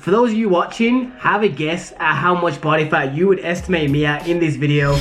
For those of you watching, have a guess at how much body fat you would estimate me at in this video.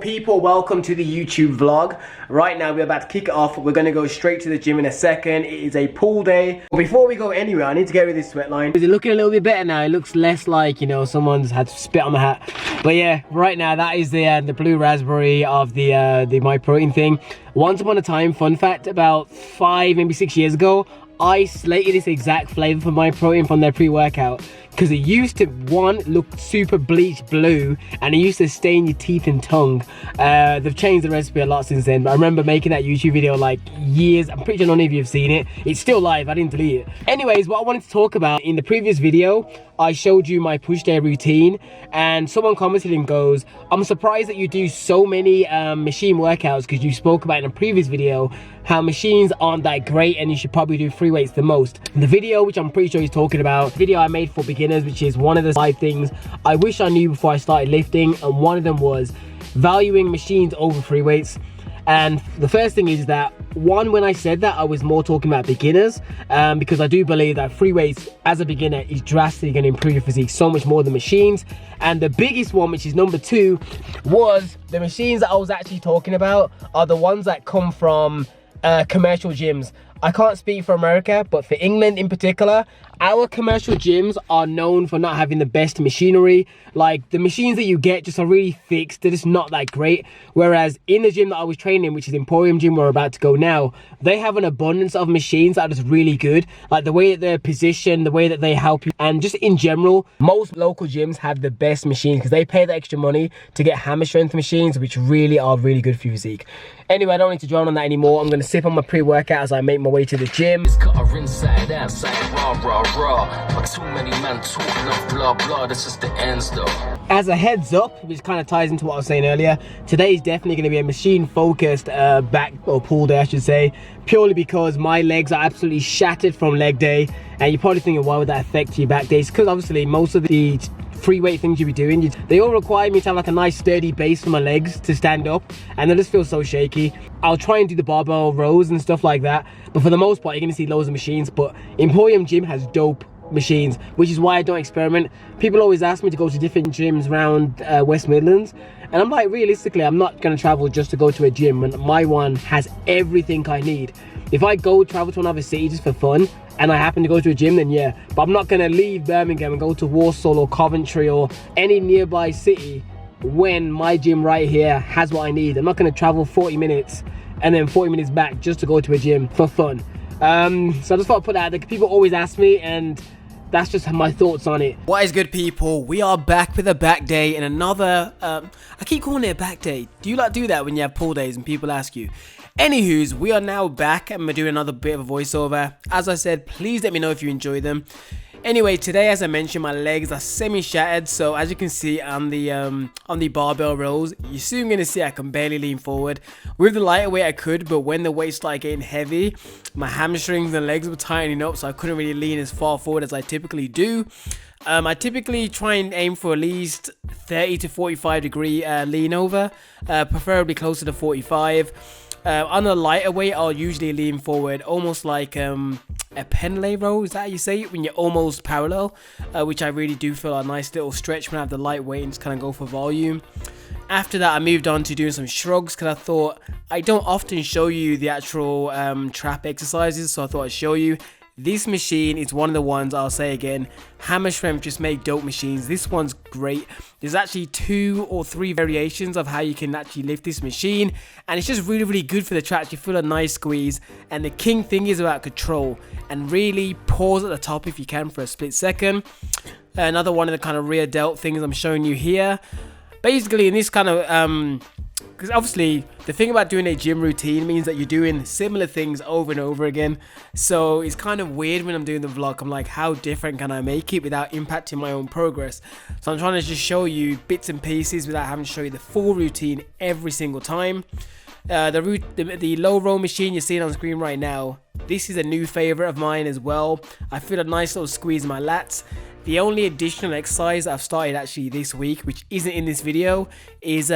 People, welcome to the YouTube vlog. Right now we're about to kick it off. We're gonna go straight to the gym in a second. It is a pool day. Before we go anywhere, I need to get rid of this sweat line. Is it looking a little bit better now? It looks less like, you know, someone's had to spit on my hat. But yeah, right now that is the blue raspberry of the myprotein thing. Once upon a time, fun fact, about 5 maybe 6 years ago, I slated this exact flavor for myprotein from their pre-workout because it used to, one, look super bleached blue, and it used to stain your teeth and tongue. They've changed the recipe a lot since then, but I remember making that YouTube video like years. I'm pretty sure none of you have seen it. It's still live, I didn't delete it. Anyways, what I wanted to talk about, in the previous video, I showed you my push day routine, and someone commented and goes, I'm surprised that you do so many machine workouts because you spoke about in a previous video how machines aren't that great and you should probably do free weights the most. The video, which I'm pretty sure he's talking about, video I made for beginners, which is one of the 5 things I wish I knew before I started lifting, and one of them was valuing machines over free weights. And the first thing is that, one, when I said that, I was more talking about beginners, because I do believe that free weights as a beginner is drastically going to improve your physique so much more than machines. And the biggest one, which is number 2, was the machines that I was actually talking about are the ones that come from commercial gyms. I can't speak for America, but for England in particular, our commercial gyms are known for not having the best machinery. Like, the machines that you get just are really fixed, they're just not that great. Whereas in the gym that I was training, which is Emporium Gym, where we're about to go now, they have an abundance of machines that are just really good. Like the way that they're positioned, the way that they help you, and just in general, most local gyms have the best machines because they pay the extra money to get hammer strength machines, which really are really good for your physique. Anyway, I don't need to drown on that anymore. I'm going to sip on my pre-workout as I make my way to the gym. As a heads up, which kind of ties into what I was saying earlier, today is definitely going to be a machine-focused back or pull day, I should say, purely because my legs are absolutely shattered from leg day. And you're probably thinking, why would that affect your back days? Because obviously most of the free weight things you'll be doing, they all require me to have like a nice sturdy base for my legs to stand up, and they just feel so shaky. I'll try and do the barbell rows and stuff like that, but for the most part you're going to see loads of machines. But Emporium Gym has dope machines, which is why I don't experiment. People always ask me to go to different gyms around West Midlands, and I'm like, realistically, I'm not going to travel just to go to a gym when my one has everything I need. If I go travel to another city just for fun and I happen to go to a gym, then yeah, but I'm not going to leave Birmingham and go to Walsall or Coventry or any nearby city when my gym right here has what I need. I'm not going to travel 40 minutes and then 40 minutes back just to go to a gym for fun. So I just thought I'd put that out there. People always ask me, and that's just my thoughts on it. What is good, people? We are back with a back day and another, I keep calling it a back day. Do you like do that when you have pull days and people ask you? Anywho's, we are now back and we're doing another bit of a voiceover. As I said, please let me know if you enjoy them. Anyway, today, as I mentioned, my legs are semi-shattered, so as you can see on the barbell rows, you're soon going to see I can barely lean forward. With the lighter weight I could, but when the weight started getting heavy, my hamstrings and legs were tightening up, so I couldn't really lean as far forward as I typically do. I typically try and aim for at least 30 to 45 degree lean over, preferably closer to 45. On a lighter weight, I'll usually lean forward almost like a pendlay row, is that how you say it? When you're almost parallel, which I really do feel a nice little stretch when I have the light weight and just kind of go for volume. After that, I moved on to doing some shrugs because I thought I don't often show you the actual trap exercises, so I thought I'd show you. This machine is one of the ones, I'll say again, Hammer Strength just make dope machines. This one's great. There's actually 2 or 3 variations of how you can actually lift this machine, and it's just really, really good for the traps. You feel a nice squeeze, and the king thing is about control, and really pause at the top if you can for a split second. Another one of the kind of rear delt things I'm showing you here. Basically, in this kind of because obviously the thing about doing a gym routine means that you're doing similar things over and over again, so it's kind of weird when I'm doing the vlog. I'm like, how different can I make it without impacting my own progress? So I'm trying to just show you bits and pieces without having to show you the full routine every single time. The low row machine you're seeing on screen right now, this is a new favorite of mine as well. I feel a nice little squeeze in my lats. The only additional exercise I've started actually this week, which isn't in this video, is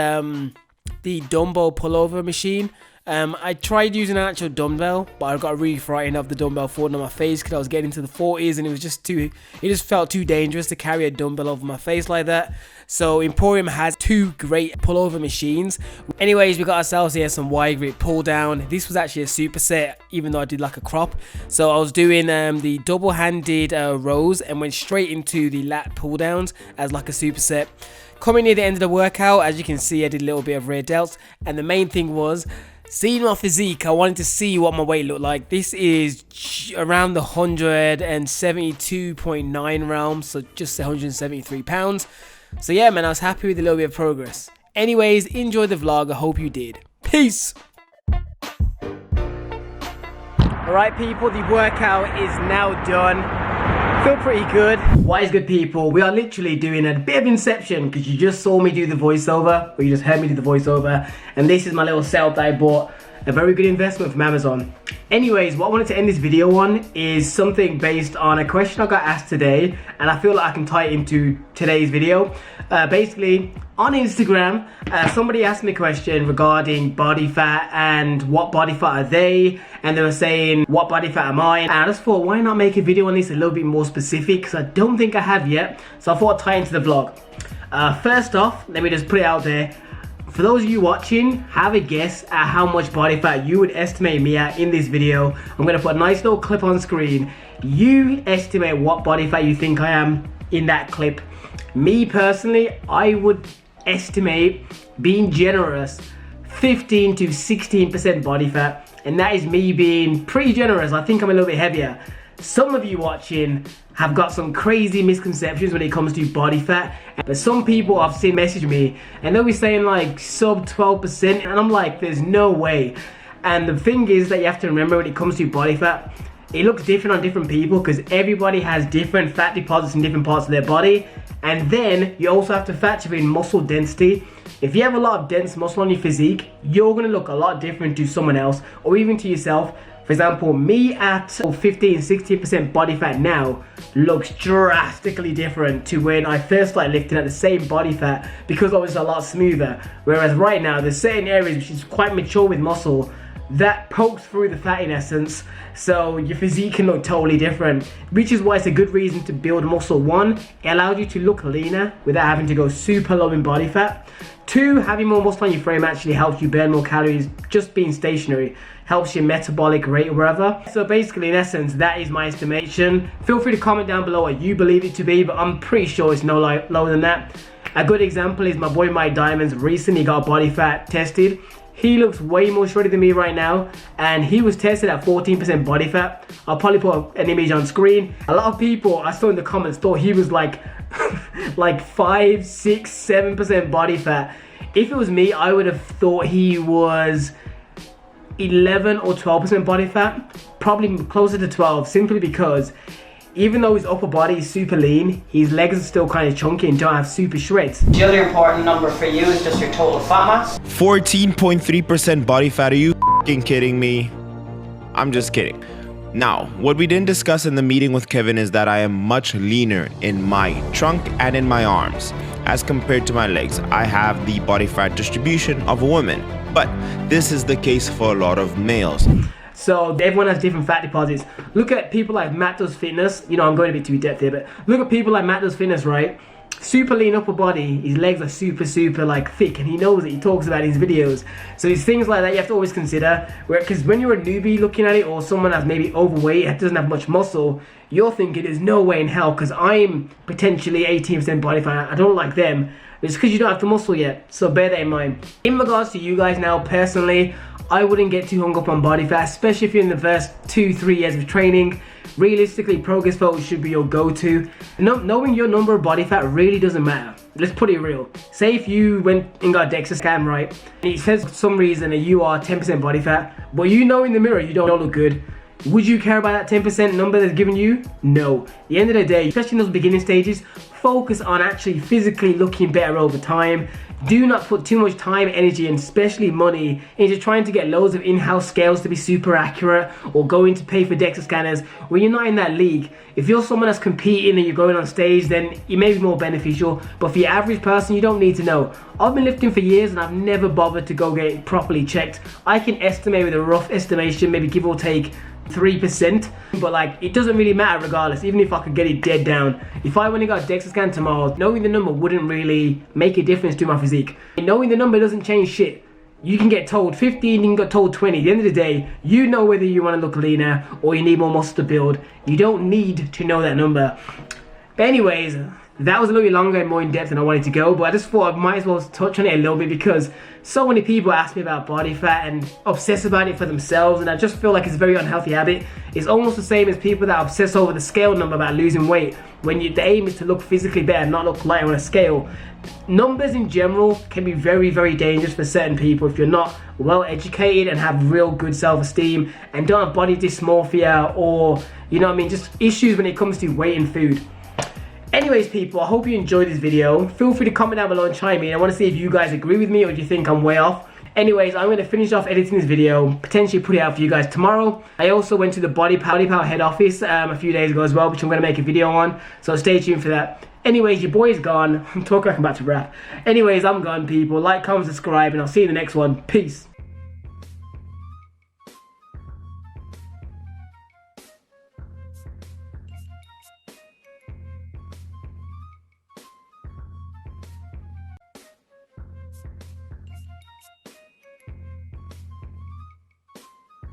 the dumbbell pullover machine. I tried using an actual dumbbell, but I got really frightened of the dumbbell falling on my face because I was getting into the 40s and it just felt too dangerous to carry a dumbbell over my face like that. So Emporium has 2 great pullover machines. Anyways, we got ourselves here some wide grip pull down. This was actually a superset, even though I did like a crop. So I was doing the double-handed rows and went straight into the lat pull downs as like a superset. Coming near the end of the workout, as you can see, I did a little bit of rear delts, and the main thing was seeing my physique. I wanted to see what my weight looked like. This is around the 172.9 realm, so just 173 pounds. So yeah, man, I was happy with a little bit of progress. Anyways, enjoy the vlog. I hope you did. Peace. Alright people, the workout is now done. Feel pretty good. What is good people? We are literally doing a bit of inception because you just saw me do the voiceover, or you just heard me do the voiceover, and this is my little setup that I bought. A very good investment from Amazon. Anyways, what I wanted to end this video on is something based on a question I got asked today, and I feel like I can tie it into today's video. Basically, on Instagram, somebody asked me a question regarding body fat and what body fat are they, and they were saying, what body fat am I? And I just thought, why not make a video on this a little bit more specific, because I don't think I have yet, so I thought I'd tie into the vlog. First off, let me just put it out there. For those of you watching, have a guess at how much body fat you would estimate me at in this video. I'm going to put a nice little clip on screen. You estimate what body fat you think I am in that clip. Me personally, I would estimate, being generous, 15 to 16% body fat. And that is me being pretty generous. I think I'm a little bit heavier. Some of you watching have got some crazy misconceptions when it comes to body fat, but some people I've seen message me and they'll be saying like sub 12%, and I'm like, there's no way. And the thing is that you have to remember when it comes to body fat, it looks different on different people because everybody has different fat deposits in different parts of their body. And then you also have to factor in muscle density. If you have a lot of dense muscle on your physique, you're going to look a lot different to someone else, or even to yourself. For example, me at 15-16% body fat now looks drastically different to when I first started lifting at the same body fat, because I was a lot smoother. Whereas right now, there's certain areas which is quite mature with muscle that pokes through the fat in essence, so your physique can look totally different, which is why it's a good reason to build muscle. 1, it allows you to look leaner without having to go super low in body fat. 2, having more muscle on your frame actually helps you burn more calories just being stationary, helps your metabolic rate or whatever. So basically, in essence, that is my estimation. Feel free to comment down below what you believe it to be, but I'm pretty sure it's no lower than that. A good example is my boy Mike Diamonds recently got body fat tested. He looks way more shredded than me right now, and he was tested at 14% body fat. I'll probably put an image on screen. A lot of people I saw in the comments thought he was like like 5, 6, 7% body fat. If it was me, I would have thought he was 11 or 12% body fat, probably closer to 12, simply because even though his upper body is super lean, his legs are still kind of chunky and don't have super shreds. The other important number for you is just your total fat mass. 14.3% body fat. Are you f***ing kidding me? I'm just kidding. Now, what we didn't discuss in the meeting with Kevin is that I am much leaner in my trunk and in my arms as compared to my legs. I have the body fat distribution of a woman, but this is the case for a lot of males. So everyone has different fat deposits. Look at people like Matt Does Fitness. You know, I'm going a bit too depth here, but look at people like Matt Does Fitness, right? Super lean upper body, his legs are super like thick, and he knows it, he talks about it in his videos. So it's things like that you have to always consider, because when you're a newbie looking at it, or someone that's maybe overweight and doesn't have much muscle, you're thinking there's no way in hell, because I'm potentially 18% body fat, I don't like them. It's because you don't have the muscle yet, so bear that in mind. In regards to you guys now, personally, I wouldn't get too hung up on body fat, especially if you're in the first 2-3 years of training. Realistically, progress photos should be your go-to. Knowing your number of body fat really doesn't matter. Let's put it real. Say if you went and got a DEXA scan, right, and it says for some reason that you are 10% body fat, but you know in the mirror you don't look good. Would you care about that 10% number that's given you? No. At the end of the day, especially in those beginning stages, focus on actually physically looking better over time. Do not put too much time, energy, and especially money into trying to get loads of in-house scales to be super accurate, or going to pay for DEXA scanners when you're not in that league. If you're someone that's competing and you're going on stage, then it may be more beneficial, but for your average person, you don't need to know. I've been lifting for years and I've never bothered to go get it properly checked. I can estimate with a rough estimation, maybe give or take 3%, but like, it doesn't really matter regardless, even if I could get it dead down. If I went and got a DEXA scan tomorrow, knowing the number wouldn't really make a difference to my physique. Knowing the number doesn't change shit. You can get told 15, you can get told 20. At the end of the day, you know whether you want to look leaner or you need more muscle to build. You don't need to know that number. But anyways, that was a little bit longer and more in depth than I wanted to go, but I just thought I might as well touch on it a little bit because so many people ask me about body fat and obsess about it for themselves, and I just feel like it's a very unhealthy habit. It's almost the same as people that obsess over the scale number about losing weight when the aim is to look physically better, not look lighter on a scale. Numbers in general can be very, very dangerous for certain people if you're not well educated and have real good self-esteem and don't have body dysmorphia, or, you know what I mean, just issues when it comes to weight and food. Anyways, people, I hope you enjoyed this video. Feel free to comment down below and chime in. I want to see if you guys agree with me or do you think I'm way off. Anyways, I'm going to finish off editing this video, potentially put it out for you guys tomorrow. I also went to the Body Power head office a few days ago as well, which I'm going to make a video on, so stay tuned for that. Anyways, your boy's gone. I'm talking like I'm about to rap. Anyways, I'm gone, people. Like, comment, subscribe, and I'll see you in the next one. Peace.